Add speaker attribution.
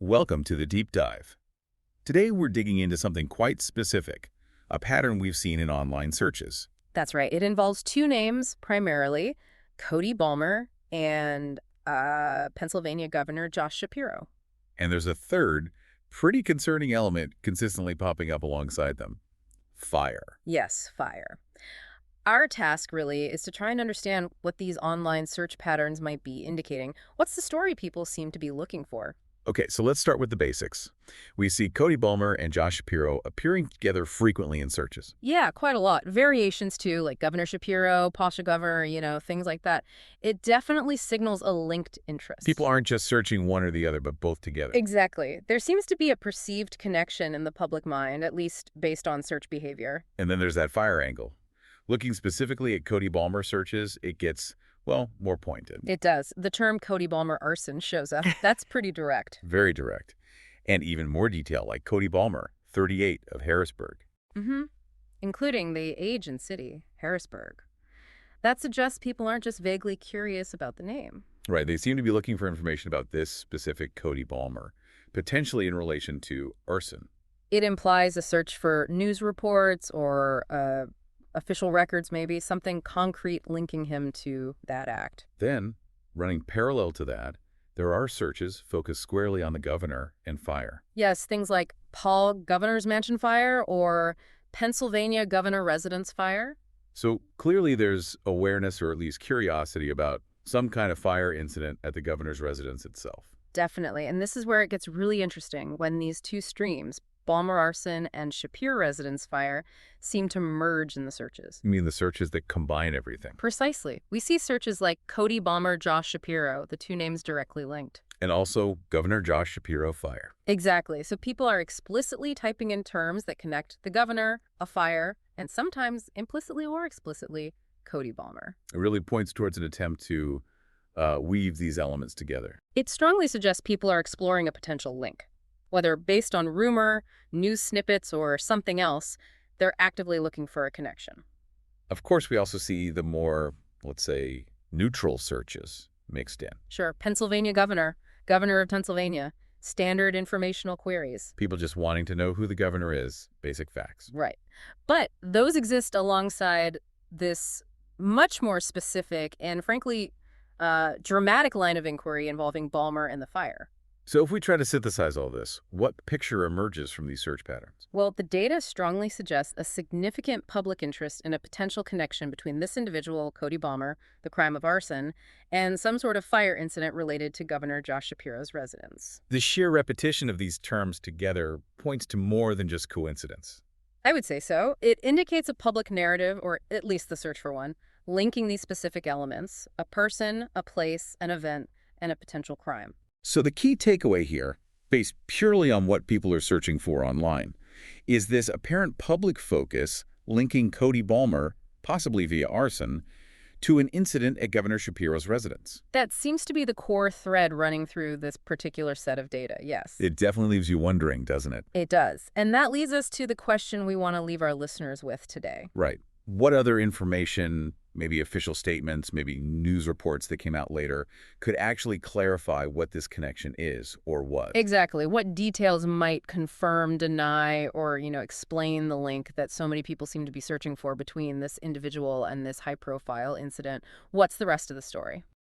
Speaker 1: Welcome to the Deep Dive. Today we're digging into something quite specific, a pattern we've seen in online searches.
Speaker 2: That's right. It involves two names primarily, Cody Balmer and Pennsylvania Governor Josh Shapiro.
Speaker 1: And there's a third, pretty concerning element consistently popping up alongside them: fire.
Speaker 2: Yes, fire. Our task really is to try and understand what these online search patterns might be indicating. What's the story people seem to be looking for?
Speaker 1: Okay, so let's start with the basics. We see Cody Balmer and Josh Shapiro appearing together frequently in searches.
Speaker 2: Yeah, quite a lot. Variations too, like Governor Shapiro, Pasha Governor, things like that. It definitely signals a linked
Speaker 1: People
Speaker 2: interest.
Speaker 1: aren't just searching one or the other, but both together.
Speaker 2: Exactly. There seems to be a perceived connection in the public mind, at least based on search behavior.
Speaker 1: And then there's that fire angle. Looking specifically at Cody Balmer searches, it gets, well, more pointed.
Speaker 2: It does. The term Cody Balmer arson shows up. That's pretty direct.
Speaker 1: Very direct. And even more detail, like Cody Balmer, 38, of Harrisburg.
Speaker 2: Mm-hmm. Including the age and city, Harrisburg. That suggests people aren't just vaguely curious about the name.
Speaker 1: Right, they seem to be looking for information about this specific Cody Balmer, potentially in relation to arson.
Speaker 2: It implies a search for news reports or official records, maybe, something concrete linking him to that act.
Speaker 1: Then, running parallel to that, there are searches focused squarely on the governor and fire.
Speaker 2: Yes, things like Paul Governor's Mansion fire or Pennsylvania Governor Residence fire.
Speaker 1: So clearly there's awareness or at least curiosity about some kind of fire incident at the governor's residence itself.
Speaker 2: Definitely. And this is where it gets really interesting when these two streams, Balmer arson and Shapiro residence fire, seem to merge in the searches.
Speaker 1: I mean, the searches that combine everything.
Speaker 2: Precisely. We see searches like Cody Balmer, Josh Shapiro, the two names directly linked.
Speaker 1: And also Governor Josh Shapiro fire.
Speaker 2: Exactly. So people are explicitly typing in terms that connect the governor, a fire, and sometimes implicitly or explicitly, Cody Balmer.
Speaker 1: It really points towards an attempt to weave these elements together.
Speaker 2: It strongly suggests people are exploring a potential link. Whether based on rumor, news snippets, or something else, they're actively looking for a connection.
Speaker 1: Of course, we also see the more, let's say, neutral searches mixed in.
Speaker 2: Sure, Pennsylvania governor, governor of Pennsylvania, standard informational queries.
Speaker 1: People just wanting to know who the governor is, basic facts.
Speaker 2: Right. But those exist alongside this much more specific and, frankly, dramatic line of inquiry involving Balmer and the fire.
Speaker 1: So if we try to synthesize all this, what picture emerges from these search patterns?
Speaker 2: Well, the data strongly suggests a significant public interest in a potential connection between this individual, Cody Balmer, the crime of arson, and some sort of fire incident related to Governor Josh Shapiro's residence.
Speaker 1: The sheer repetition of these terms together points to more than just coincidence.
Speaker 2: I would say so. It indicates a public narrative, or at least the search for one, linking these specific elements, a person, a place, an event, and a potential crime.
Speaker 1: So the key takeaway here, based purely on what people are searching for online, is this apparent public focus linking Cody Balmer, possibly via arson, to an incident at Governor Shapiro's residence.
Speaker 2: That seems to be the core thread running through this particular set of data, yes.
Speaker 1: It definitely leaves you wondering, doesn't it?
Speaker 2: It does. And that leads us to the question we want to leave our listeners with today.
Speaker 1: Right. What other information, maybe official statements, maybe news reports that came out later, could actually clarify what this connection is or was?
Speaker 2: Exactly. What details might confirm, deny, or, explain the link that so many people seem to be searching for between this individual and this high-profile incident? What's the rest of the story?